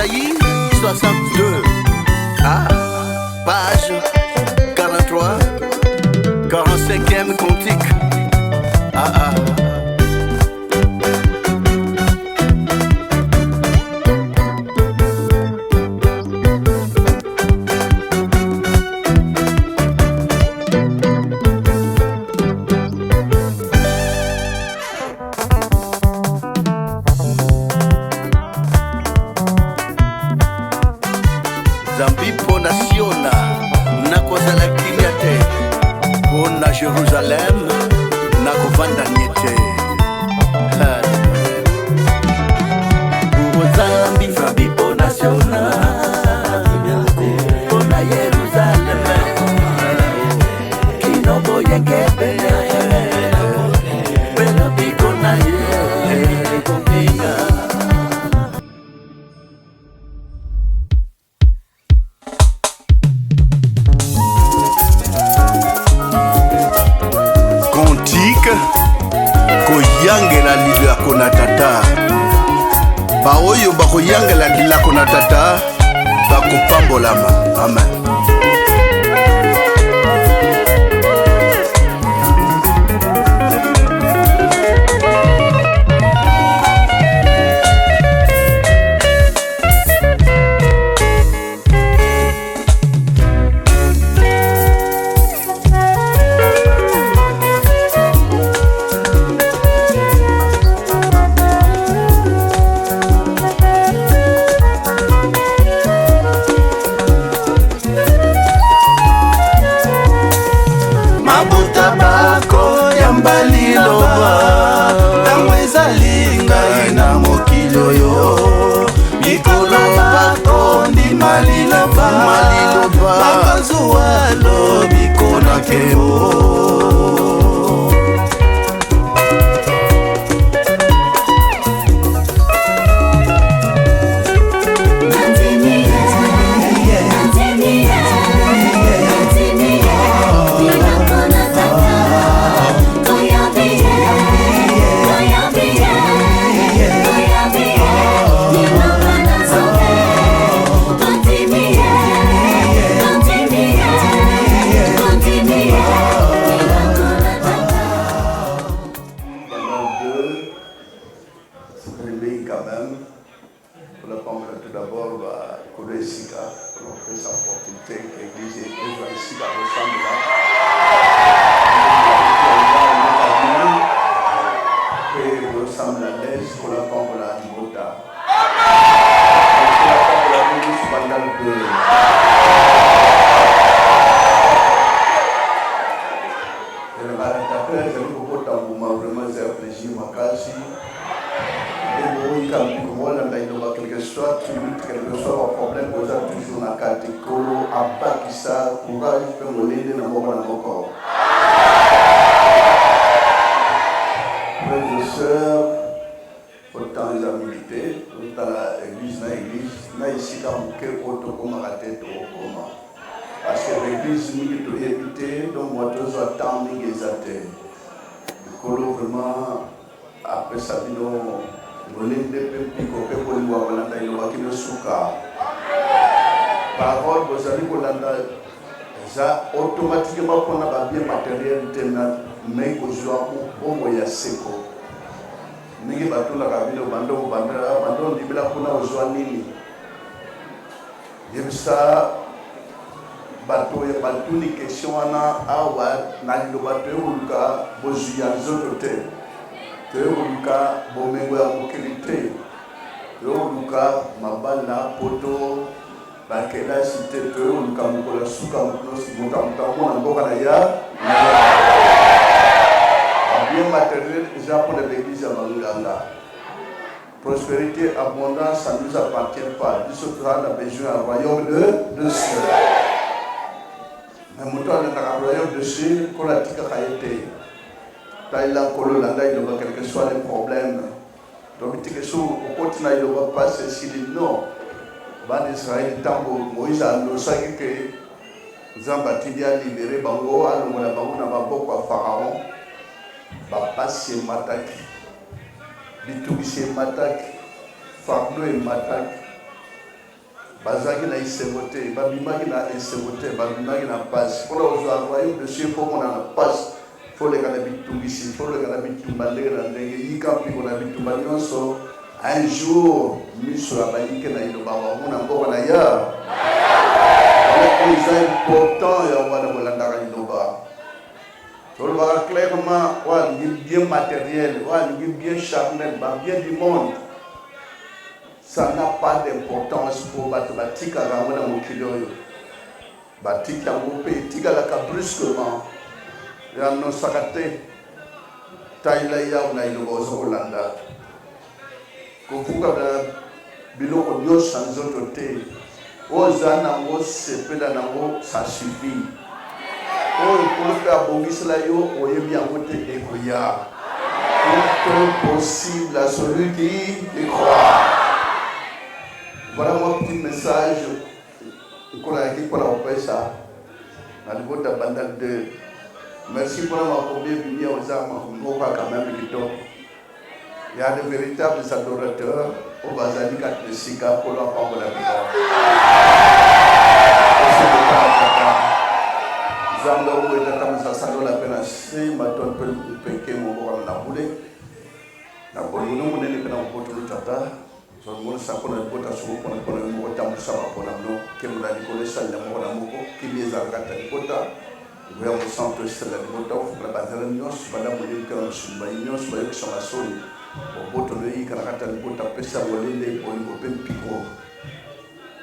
Isaïe 62. Ah, page 43, 45e cantique. Ah ah. Zambi pona Siona, nakozala kimia te. Pona Jerusalem, nakovanda nyete. Zambi, Zambi pona Siona, pona Jerusalem, kinobo yenge bene, bene bikona ye, konfia. Koyangela lilako na tata baoyo bakoyangela lilako na tata bakopambolama. Amen. Baliloba tango ezali ngai na mokili oyo mikolo bakondi maliloba bakazuwa lobiko na kembo. Quand même, pour la prendre tout d'abord, Kodo Sika, pour offrir sa opportunité que l'église Sika ressemble là. Et nous ressemble à l'aise pour la prendre la Mota. Pour la prendre la Mota, pendant le et le matin, je vous propose vraiment un plaisir, ma case. Quelque soit un problème, vous avez toujours la catégorie à Pakistan, courage, peut me l'aider dans mon corps. Frères et sœurs, autant les amitiés, autant l'église, ici, dans quel autre comme la tête au coma. Parce que l'église, nous devons éviter, donc moi, tous attendons les athées. Le colo vraiment, après ça, nous. Parole, vous allez vous ça automatiquement qu'on a bien matériel mais que je dois au moyen seco. Nigi batu la kabilo bando libela kuna ozwanini. Yebisa bato ya batu ni question ana awa na lo bato uluka bozuya zotote. Teoluka bomengo ya mokilite teoluka mabala poto bakela site teoluka mokola suka motamutamo na mboka na ya bien matériel déjà pour l'église à Manganga. Prospérité, abondance, ça ne nous appartient pas. Nous sommes besoin d'un royaume de cieux. Mais nous avons un royaume de cieux qu'on a dit qu'il a été. Taïla Kololanda, il va quel que soit les problèmes. Donc, il y a au continent, il va passer si les non. Ban Israël, Tango, Moïse a annoncé que Zambati a libéré Bango, à l'Omona Bango, n'a pas beaucoup à Pharaon. Passer Mataki, Bitoubi Mataki, Fardo et Mataki. bazaki na isengo te, babimaki na esengo te, babimaki na pasi. Mpona ozwa royaume de Dieu mpo mona na pasi, fo leka na bitungisi, fo leka na bitumba ndenge na ndenge, yika mpiko na bitumba nyonso. Un jour, miso ya bayike na iloba bamona mboka na ya. C'est important ya wana bolandaka iloba. Tolobaka clairement, wa bien matériel, wa bien charnel, bien du monde. Ça n'a pas d'importance pour bato batika rango na mokili oyo. Batika yango mpe etikalaka brusquement. Yanosaka te taila yawu na iloba ozo kolanda. Kofuka na biloko nyonso na nzoto te. Oza nango sepela nango ça suffit. Oyo mpe abongisela yo oyebi yango te ekoya. Tout est possible à celui qui y croit. Voilà mon petit message. Pour la ça. Dans le vote de Bandal 2. Merci pour ma première venue aux armes. Quand même, il y a de véritables adorateurs au Bazali Katesika pour la part de la vie. Zamba où est la salon la peine assez, ma tonne peut péquer mon bord en aboulé. La bonne nous n'est pas dans votre tata. So mo sa ko na bota so ko na mo ta mo sa ko na no ke mo na ko le sa na mo na mo ko ki le za ka ta bota we mo santo sa la bota fu la bazala nyos bana mo le ka so ba nyos ba yo sa soni o boto le ka na ta bota pesa mo le le ko ko pe piko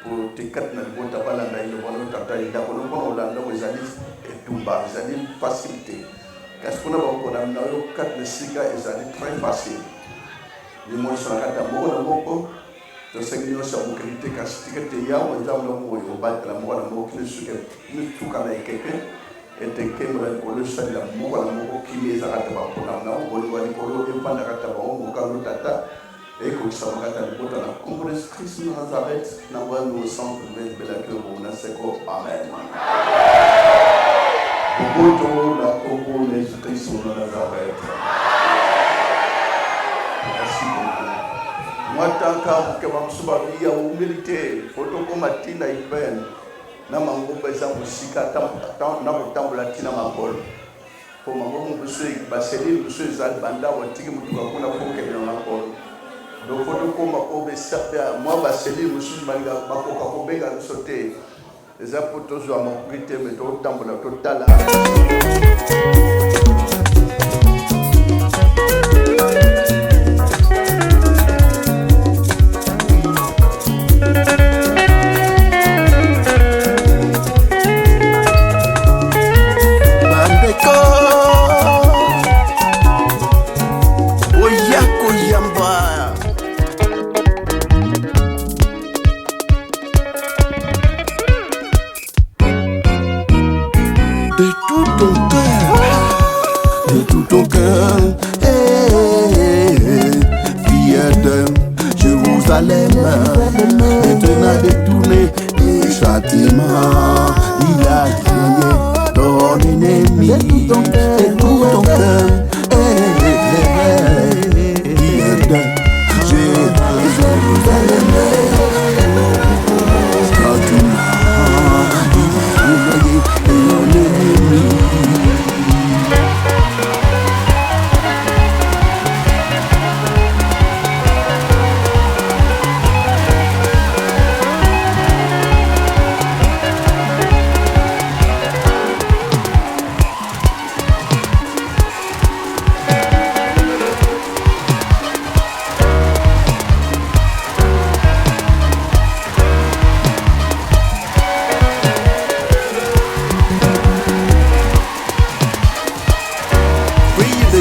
pour te kat na bota bala na ile bono ta ta ida ko no ko la no ezali etumba ezali facilité kasi kuna ba ko na yo kat le sika ezali très facile. Les mots sont à la mort, le Seigneur s'est moqué car c'était que ya on a au bas de la mort à mort qui est tout comme quelqu'un et te qu'aimerait pour le seul la mort à mort qui les a raté pour la main, on va les colo et pas la rataba au calme tata et comme ça on a la botte à la congrès Christ Nazareth n'a pas nous centre de la que on a seco amen. Beaucoup la congrès Christ Nazareth. Moi, tant que je suis humilité, il faut que Matina y peine. Na mango pesa musika na kutambula tina makolo. Pour mango monsieur Baseli monsieur Zal Banda watiki mutuka kuna foke na makolo. Donc faut que mako besapia moi Baseli monsieur Maliga bakoka kobega sauter. Les apôtres zo amakurite mais to tambula totala. Maintenant détourné le châtiment, il a gagné ton ennemi de tout ton cœur.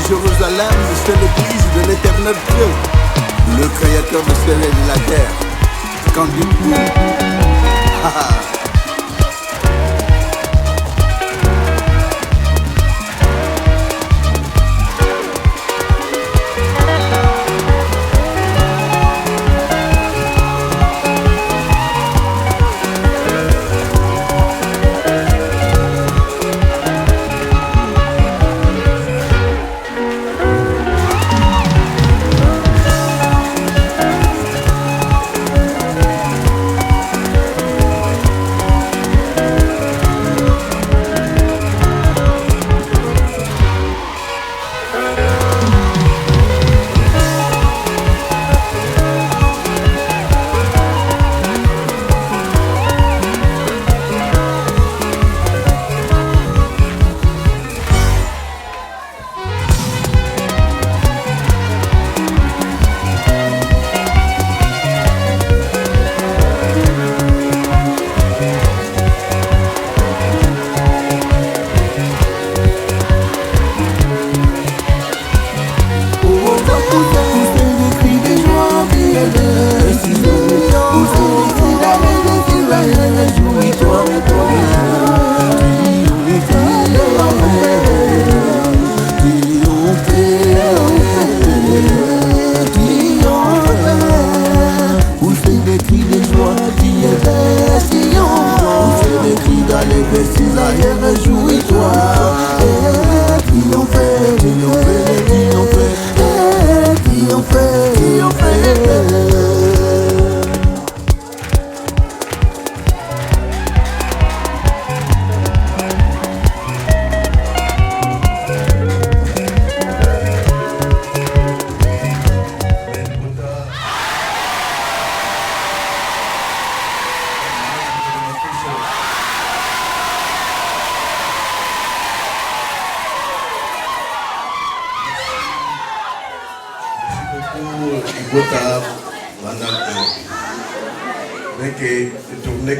Jérusalem, c'est l'église de l'éternel Dieu, le créateur du ciel et de la terre. Qu'en dites-vous? réjouis-toi. Triompher, triompher, triompher, triompher.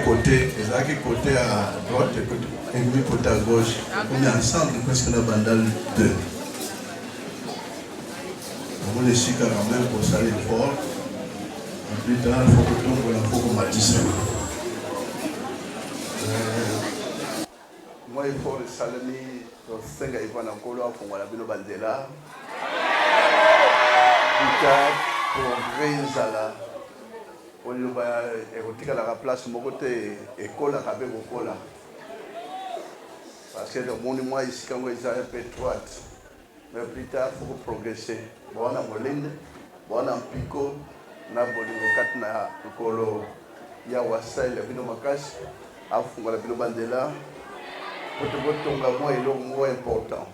Côté, côté à droite et côté à gauche. On est ensemble presque dans la bandale 2. On est ici quand même pour ça fort. Plus tard, il faut que tu matisse. Moi, il faut le salami, le 5 à Ivan Ankolo, pour la Bino Bandela. Plus tard, pour Grenzala. On a la place mon côté école avec école parce que le monument ici quand ils un peu étroit mais plus tard il faut progresser bon on a molinde bon on a pico na bolingo kat na école ya wasa ile bino makasi afunga la bino bandela pour te tonga moi et le mot important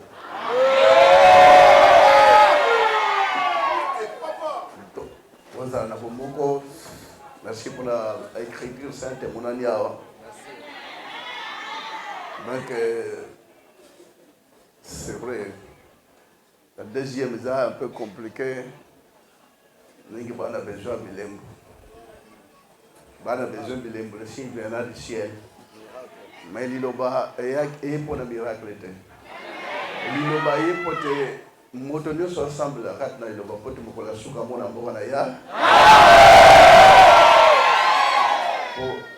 on a na bomoko. Merci pour l'écriture sainte mon ania. Donc, c'est vrai. La deuxième est un peu compliquée. Nous avons besoin de bilingue. Nous avons besoin de bilingue. Le signe vient du ciel. Mais il y a pour un miracle. Il y a pour te motonner ensemble. Il y a pour te mokola suka mona mbona ya.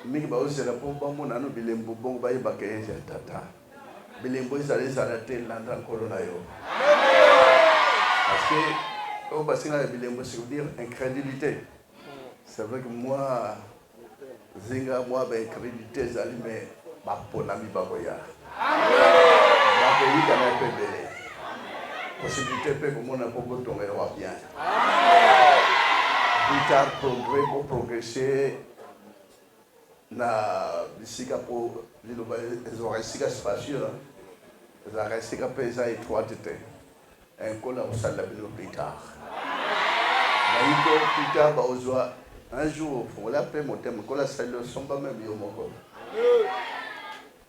Mingi ba osela po bango nanu bilembo bongo ba yeba ke ya tata bilembo izale te landa nkolo na yo parce que au basinga bilembo c'est dire incrédulité. C'est vrai que moi zinga moi ba incrédulité zali mais ba pona mi ba koya ba ko yika na pebele possibilité pe ko mona ko tonga wa bien plus tard progresser na bisika po liloba ezorasika spacieux ezorasika pesa étroitité enkola osala bino plus tard naiko plus tard ba ozwa un jour faut la paix mon thème kola sala somba même yo moko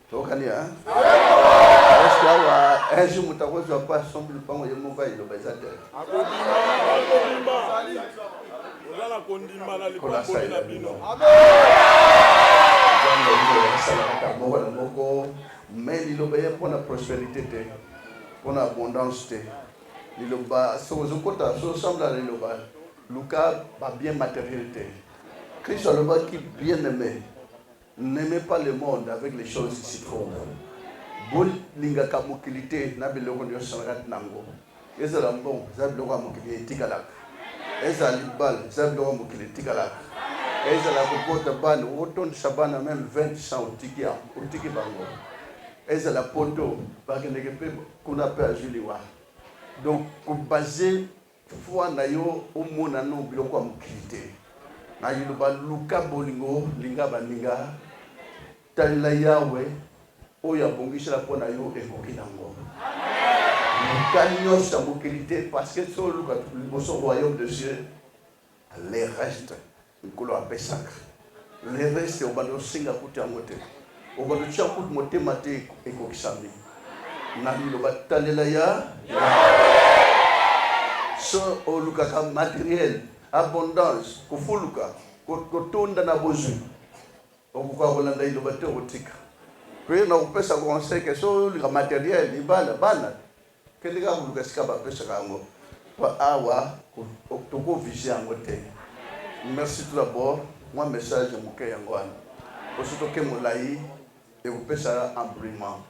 tokani hein est-ce que un jour mutakozwa pas sombi pango yo moko iloba ezate ozala kondima na lipango na bino mais il y a pour la prospérité, pour l'abondance. Il y a semble à Lucas va bien matérialité. Christ qui bien aimé, n'aimez pas le monde avec les choses qui s'y trouvent. Bon, linga kamukilité na biloko ndio sangat nango. Ezala bon, za biloko amukilité tikalak. Ezala libal, za biloko amukilité tikalak. Ezala kokota bana oton sabana même 20 cents otiki bango. Ezala poto bakendeke pe kuna pe ajuliwa. Donc ko baser foi na yo omona no biloko amukilité. Na yiluba luka bolingo linga baninga talila yawe oya bongisha pona yo ekoki nango. Luka nyos amukilité parce que so luka liboso royaume de Dieu les restes nkolo ape sacre les restes obando singa kuta mote obando cha kut mote mate ekokisami na liloba talela ya so oluka ka matériel abondance kufuluka kotonda na bozu okuka kolanda iloba te otika pe na upesa conseil que so le matériel ibala bana kelika kuluka sika ba pesa kango pa awa toko vision ngote. Merci tout d'abord. Moi message muke yangwana osoto ke molai e upesa ampliment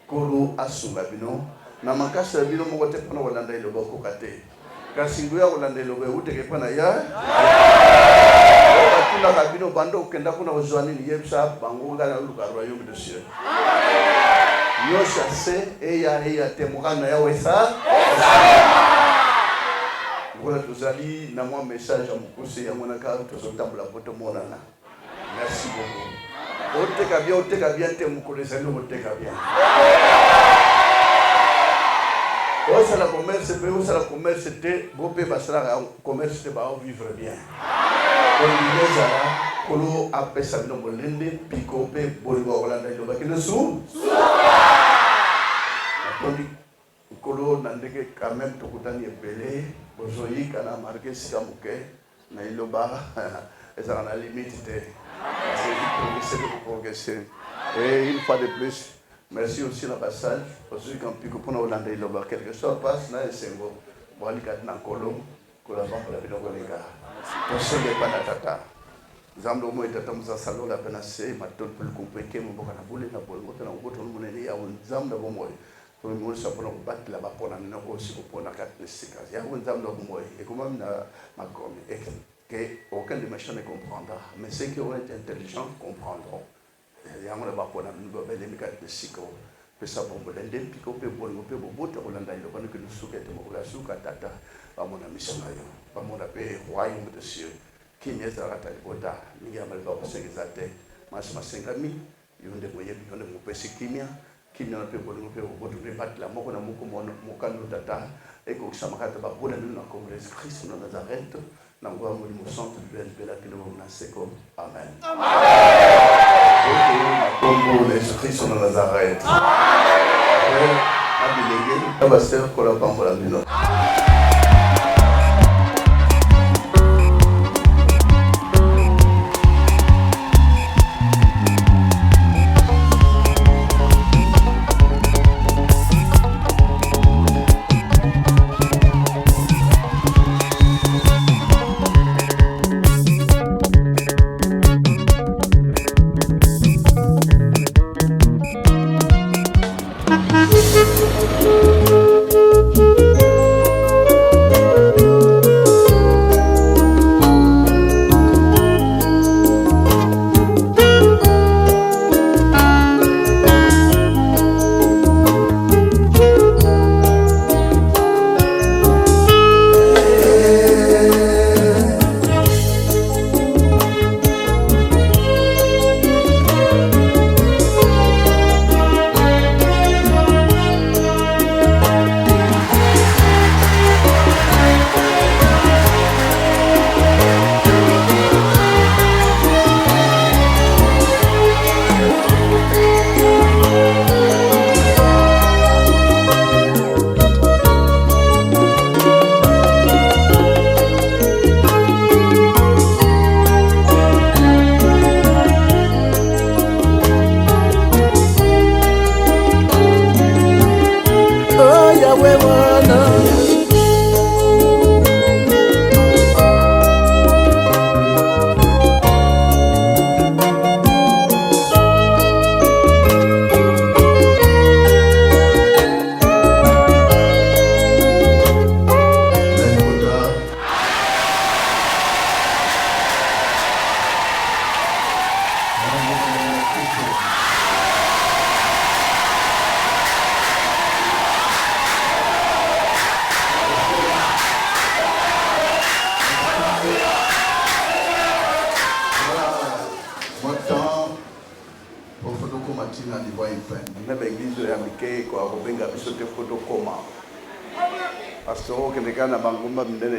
koro asunga bino na makasa bino mokote pona kolanda iloba kokate kasi nguya kolanda iloba uteke pana ya kuna kabino bando kenda kuna ozwani ni yebsa bango ngana luka royaume de cieux. Yo chassé et ya temokana ya wesa. Voilà tozali na moi message à mukuse ya mona ka tozotambula poto monana. Merci beaucoup. Oteka bien temukole zali oteka bien. Osala commerce pe osala commerce te bope basala commerce te ba vivre bien. Olizara kolo apesa bino bolende piko pe boligo olanda iloba kinesu. Tandi kolo nandeke quand même tokutani ebele bozoyi kana marqué sikamuke na iloba ezala na limite te. C'est progresser. Et une fois de plus, merci aussi la passage parce que quand pico pour Hollande iloba quelque chose passe na esengo bali kadna kolo kola bamba la bino kolega. Tosenge pana tata. Zamdo mo itata musa salo la pena se matol pel compete mo boka na bole na bole ngota na ngoto mo nene ya zamdo bo moy. To mo sa pona bat la ba pona na ko si ko pona kat nesika. Ya zamdo bo moy e comme na makomi e que aucun des méchants ne comprendra, mais ceux qui ont été intelligents comprendront. Il y a un peu de psycho, que ça va me donner pico, pe bon, pe bobote, on a eu que nous souhaitons la souka tata, à mon ami Samayo, à mon appel royaume de cieux, qui n'est pas la bota, ni à mal pas s'exalter, ma singami, il y a des moyens de mon PC kimia, qui n'a pas bon, pe bobote, ne pas la mort, mon cano tata, et que ça m'a pas bon, nous congrès Christ dans Nazareth. Nangwa mwili musonto bela kilo mnaseko. Amen. Kombo Yesu Kristo na Nazareth. Abilege abasero kola pambola bino.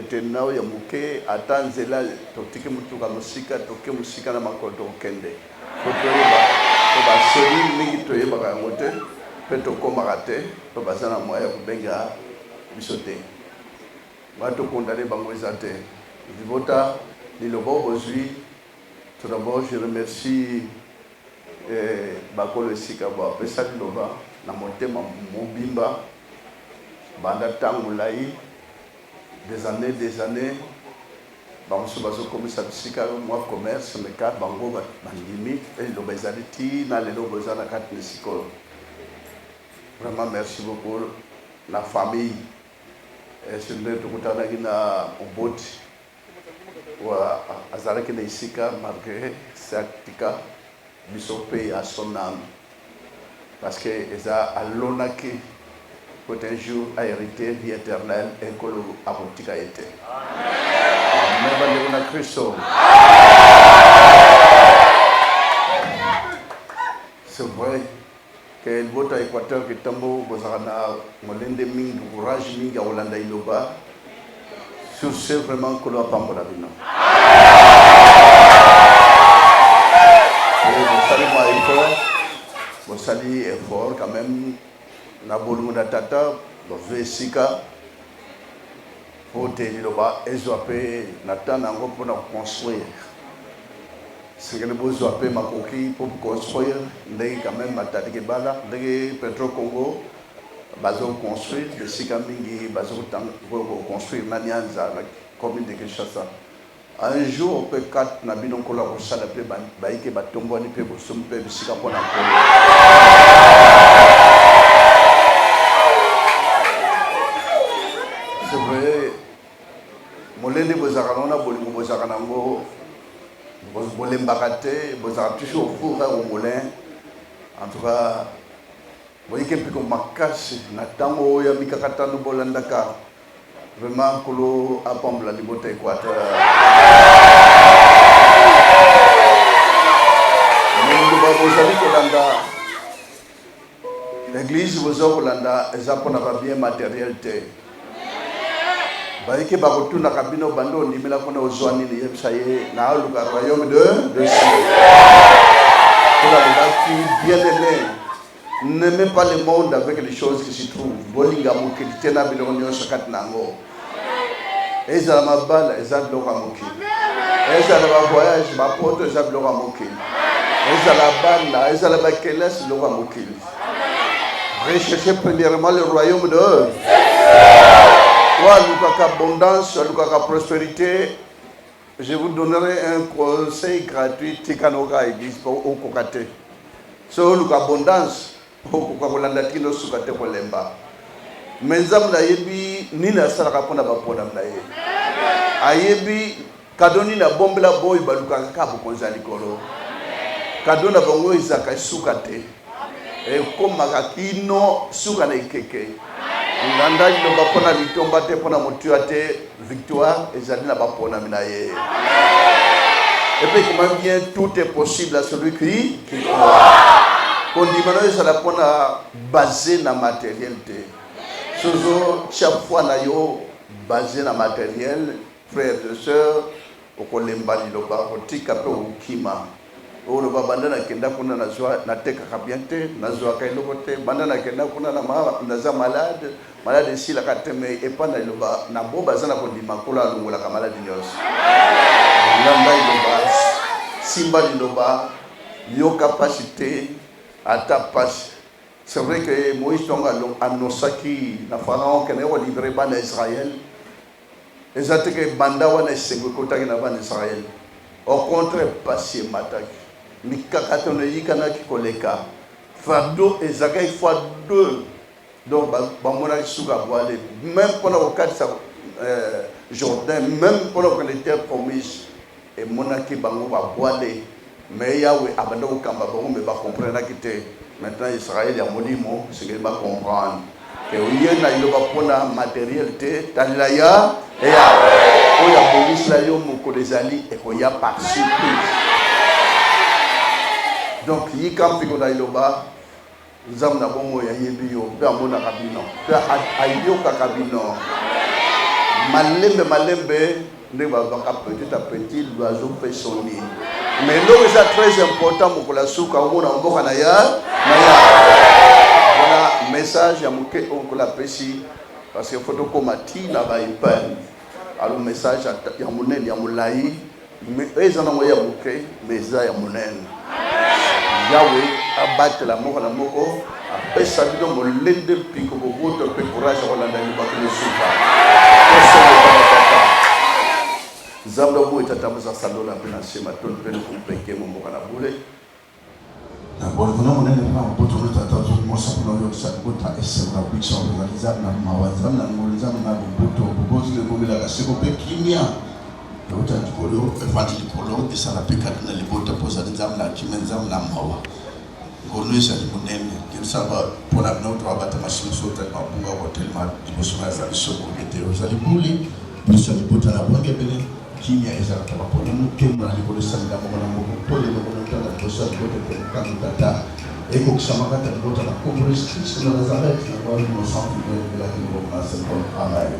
Tenao ya muke atanzela totike mutuka musika toke musika na makoto kende fotoyeba to basoli mingi toyeba kangote peto komakate to basana moya kubenga bisote bato condamné bango ezate vivota lilobo aujourd'hui tout d'abord je remercie bakolo esika ba pesa liloba na motema mobimba banda tangu lai des années banso bazo komisa bisika moi commerce mais ka bango bandimi et lo bazali ti na lelo bozana kat nisiko. Vraiment merci beaucoup la famille et c'est le tout kutana gina oboti wa azalaki na esika malgré satika biso mpe à son âme parce que eza alonaki peut un jour a hérité vie éternelle ekolo akotika ete amen bandeko na Kristo. C'est vrai que le vote à Équateur qui tambo bozarana molende mingi courage mingi à Hollande iloba sur ce vraiment que l'on pambo la bino. Bon salut effort quand même na bolu na tata bozo sika pour te iloba ezope natana ngo pour construire. C'est que le besoin de ma coquille pour construire, quand même, ma tête de bala, de Petro Congo, bazo construire, de Sikamingi, bazo construire Nanianza, la commune de Kinshasa. Un jour, on peut quatre nabinon collaborer ça, la paix, baïke, batombo, ni paix, bossum, paix, Sikapona. C'est vrai, Molene Bozaranona, Bolingo Bozaranango. Vous voulez m'arrêter, vous avez toujours au four au moulin. En tout cas, vous voyez que comme ma casse, Natango, Yamika Katano Bolandaka, vraiment, Kolo Apamble la Libote Équateur. Vous avez Kolanda, l'église vous a Kolanda, et ça pour n'avoir bien matérialité. Baïke barotou na kabino bando ni mela kona ozwani ni yepsaye na aluka royaume de cieux. Pour la fille bien aimée, n'aimez pas le monde avec les choses qui s'y trouvent. Bolinga moki tena bilonyo sakat nango. Eza ma bala eza bloka moki. Eza la voyage ma porte eza bloka moki. Eza la bala eza la bakeles bloka moki. Recherchez premièrement le royaume de abondance, prospérité. Je vous donnerai un conseil gratuit Tikanoga église pour au kokate. So abondance pour kokolanda kino sukate kolemba. Menzam na yebi ni na sala pona ba pona na ye. Ayebi kadoni na bombe la boy baluka ka bokonza likolo. Kadona bango izaka sukate. E koma kakino suka na ikeke. Nanda iloba pona litomba te pona motuate victoire ezali na bapona minaye. Et puis comment bien tout est possible à celui qui croit. Kondimano ezala pona basé na matérialité. Sozo chaque fois na yo basé na matériel, frères et sœurs, okolemba liloba otika pe ukima. O le babanda kenda kuna na zwa na teka kabiente na zwa kailoko te banda na kenda kuna na za malade si la kateme e pa na loba na boba zana ko di makula lungola ka malade nyos lamba loba simba loba yo capacité ata pas. C'est vrai que Moïse tonga anosaki na pharaon kene ko libérer bana Israël ezate ke banda wana sengwe kotaki na bana Israël au contraire passer mataki mikakatono yikana kikoleka fardo ezaka fois 2 donc bamona suka boale même pendant au cadre Jourdain même pendant que les terres promises et monaki bango ba boale mais Yahweh abanda ko kamba bango mais ba comprendre kité maintenant Israël ya molimo c'est que ba comprendre que oyena iloba pona matérialité talila ya oya police la yo moko desali et ko ya par surprise. Donc, il y a un peu de iloba, nous avons un yebio, peu à mon cabino, peu à yoka cabino. Malembe, petit à petit, l'oiseau fait son nid. Mais l'eau est très important pour la souka, au monde en Bokanaya. Voilà, message à Mouké, on l'a précis, parce que photo comme Ati, là-bas, il peine. Alors, message à Yamounen, Yamoulaï, mais ils en ont envoyé à Mouké, mais ils ont Yamounen. Yahweh abattre la mort à la moko, après ça dit donc l'ende pico beaucoup de courage à la nani bakule souka. Zabla bo etatamu za salola pena sema ton pena kumpeke mo mokana bule. Na bon vona mona ne pa poto no tata zo mo sa no yo sa kota ese na picture na liza na mawaza na ngoliza na boto bobozi le bomela ka seko pe kimia. Lota Polo, Evangeli Polo, et ça n'a pu qu'à les bottes pour ça, des âmes là, qui mènent la mawa. Gonus et Monem, qui savent pour la note, à battre ma chance au tellement pour tellement de besoin à la somme qui était aux aliboulis, puis ça les bottes à la bonne gabelle, qui n'y a pas pour nous, qui m'a dit pour le samedi, pour le moment, la personne de Canada. Et pour que ça m'a fait un autre, la communiste, c'est la Nazareth, la voix de nos centres de la vie de la Sainte Amen.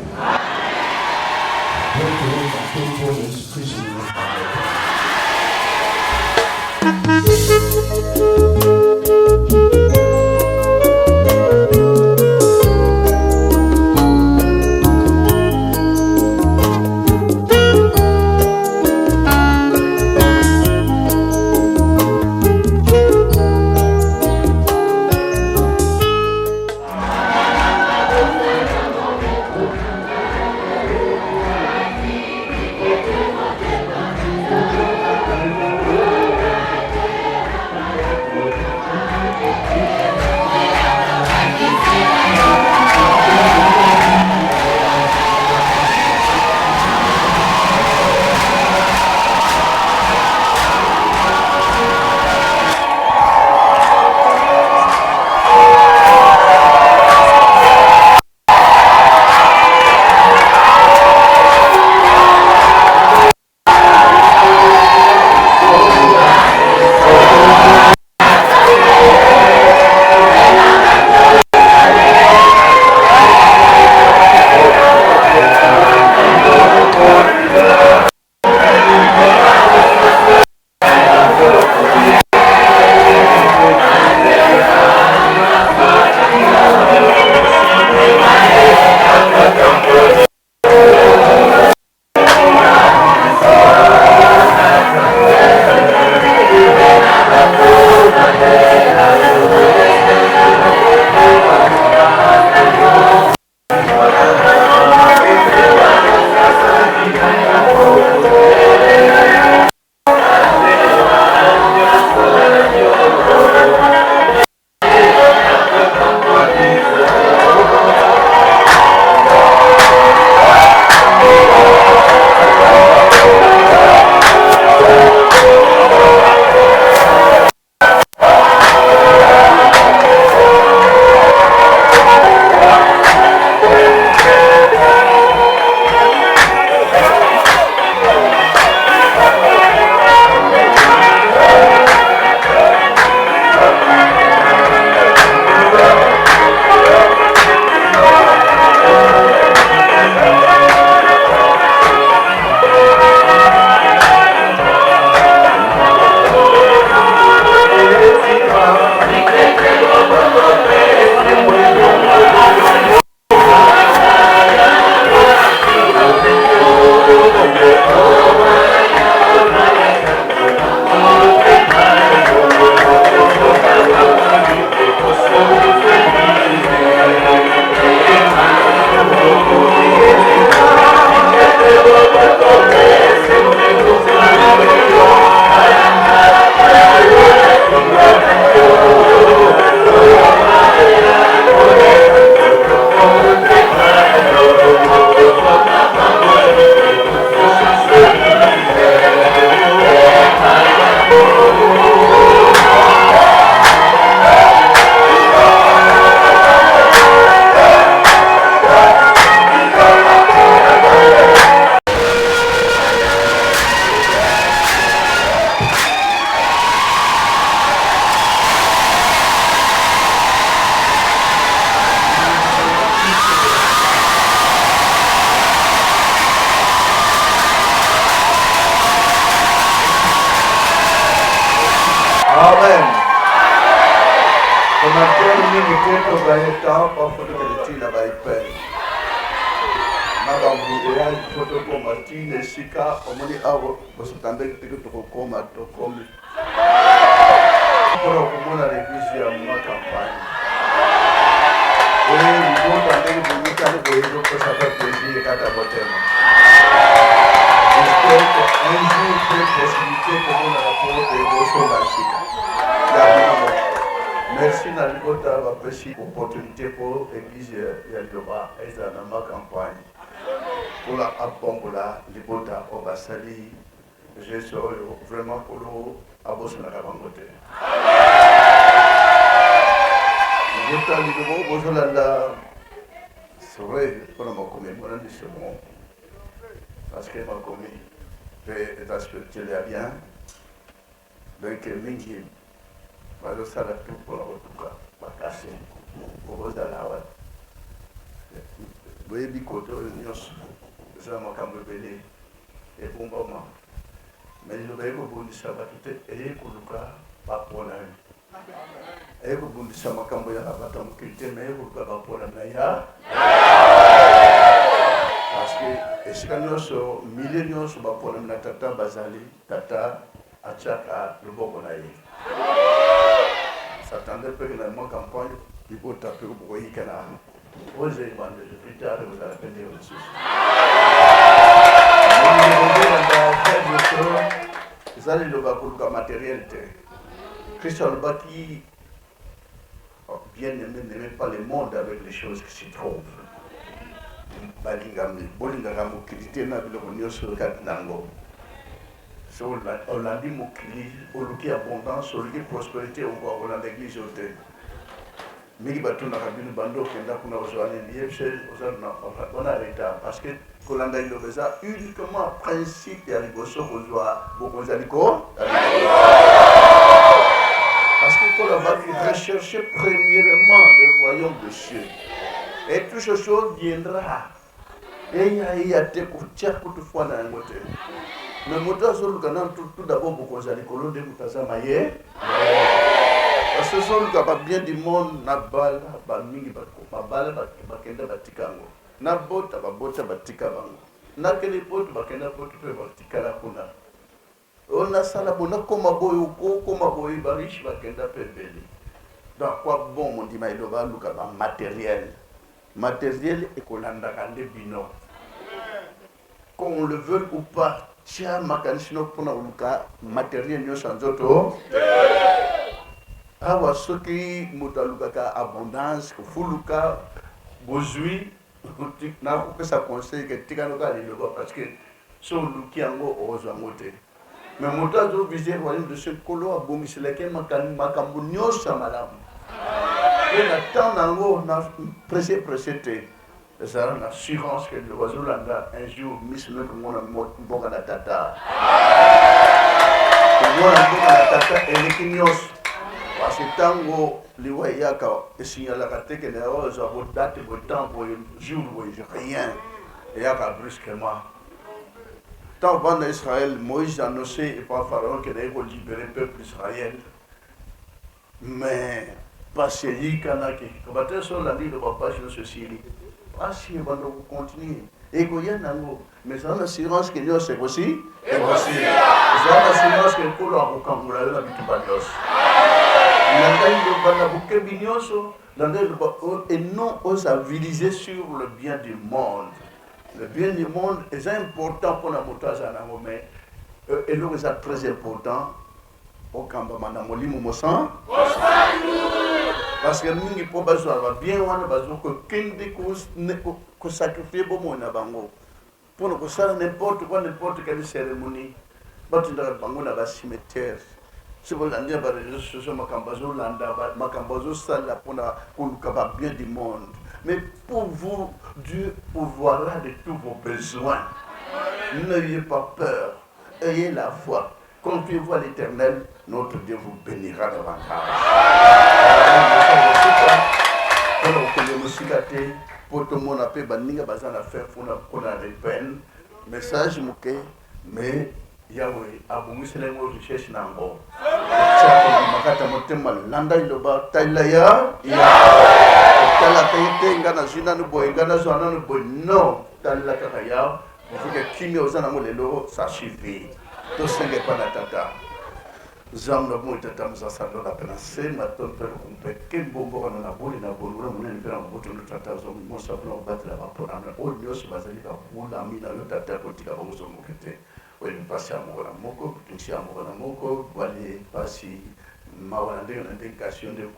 Merci Nalikota va pêcher opportunité pour l'église Yaldoba et dans ma campagne. pour la abombola libota obasali je suis vraiment pour l'eau à bosser la cabangote. Libota libo bozolanda c'est vrai pour ma commis mon ami c'est bon parce que ma commis fait état spirituel est bien donc mingi bazo sala tout pour la rotuka bakasi pour bozala wa boyebi koto nyonso eza makambo ebele ebombama me liloba ekobundisa bato te eye koluka bapona eye kobundisa makambo ya bato ya mokili te me eye koluka bapona na ya parce que esika nyonso milie nyonso baponami na tata bazali tata atiaka loboko na ye s'attendait mpe na mwa campagne libota mpe bokoyika na Vous avez demandé plus tard, vous allez appeler aussi. Vous allez le battre comme matériel. Christian Baki, bien aimé, n'aimait pas le monde avec les choses qui s'y trouvent. Balingami, Bolingara Mokilité, Nabilonio sur le Katnango. On l'a dit Mokili, on l'a dit abondance, on l'a dit prospérité, on l'a l'église au thé. Mais il va tourner à la bande qui est là pour nous on a arrêté parce que Kolanda il le faisait uniquement principe et à l'égoso qu'on doit beaucoup d'aliko parce que Kolanda il recherchait premièrement le royaume de Dieu et toute chose viendra et il y a des coutières pour tout fois dans le côté mais moto sur le canal tout d'abord beaucoup d'aliko l'on dit mutaza maye parce que ce sont bien du monde na bala ba mingi ba bala ba kenda batikango na bota batika bango na kele poto ba kenda poto pe batika la kuna on a sala bona koma boy ba riche ba kenda pe beli donc quoi bon mon dit ma iloba luka ba matériel et kolanda kande bino qu'on le veut ou pas tia makanisino pona luka matériel nyo sanzoto awa soki moto alukaka abondance kofuluka bozwi nakopesa conseil ke tikanoka liloba parce que so oluki yango ozwa yango te mais moto azovise royaume de ce kolo abongiselaki makambo nyonso ya malamu mpe na temps nango na presse te ezala na assurance ke bazolanda un jour misino komona mboka na tata komona mboka na tata eleki nyonso parce que tango liwa yaka esignalaka te que na oza bo date bo temps bo jour bo rien yaka brusquement tant bande Israël Moïse a annoncé et par Pharaon qu'il allait libérer le peuple d'Israël mais parce qu'il kanaki quand sur la ville de papa sur ceci si on va continuer et qu'il y a nango mais ça l'assurance que Dieu c'est aussi et aussi ça l'assurance que pour la Kangula la bitubanios et non aux avilisés sur le bien du monde. Le bien du monde est important pour la moto mais et l'eau est très important au Kambamana Molimu Mosan parce que nous ne pouvons pas bien que sacrifier pour mon abango pour nous faire n'importe quelle cérémonie mais tu dois bango na cimetière. Si vous l'avez dit, ce sont Makambazo Sala pour le bien du monde. Mais pour vous, Dieu pourvoira de tous vos besoins. N'ayez pas peur, ayez la foi. Confiez-vous à l'Éternel, notre Dieu vous bénira davantage. Pour tout le monde, message mais Yahweh, abongisele mo recherche nango. Makata motema landa iloba tailaya ya. Tala tete ngana jina no boy ngana zwana no boy no tala kaya. Vuke kimi ozana mo lelo ça suffit. To senge pana tata. Zamno mo tata mzasalo la pena se maton per kumpe kembombo na boli na bolura mo ne pera mo to tata zo mo sabno batla ba pona o nyos bazali ba mula mina lo tata ko tika ba mo zo mo kete. Oui, passer à Moranamoko, tout à Moranamoko, aller passer ma indication de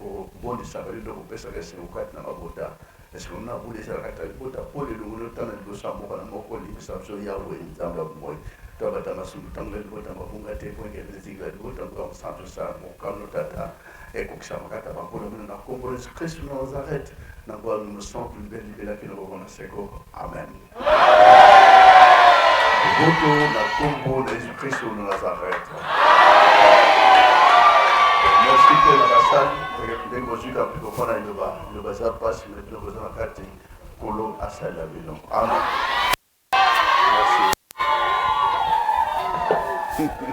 bon de savoir de couper sa reste au 4 na mabota Est-ce qu'on a voulu faire la catapulte pour les loups, le temps de l'Osamo, pendant mon colis, ça se Yahweh, dans la moi. Tabatamasu, Tangle, Botama, Bungate, Point, et les Igles, Botam, Santo Sam, Kanotata, et Kokshamakata, pour le monde, la Combresse, Christ nous arrête, n'a pas nous sommes plus belle libérée que nous reconnaissons. Amen. Voto la Combo de Jésus-Christ nous Nazareth. Merci pour la salle. Les mesures à plus profond le bazar passe, mais le bazar à quartier, Colo à Salavino. Amen. Merci.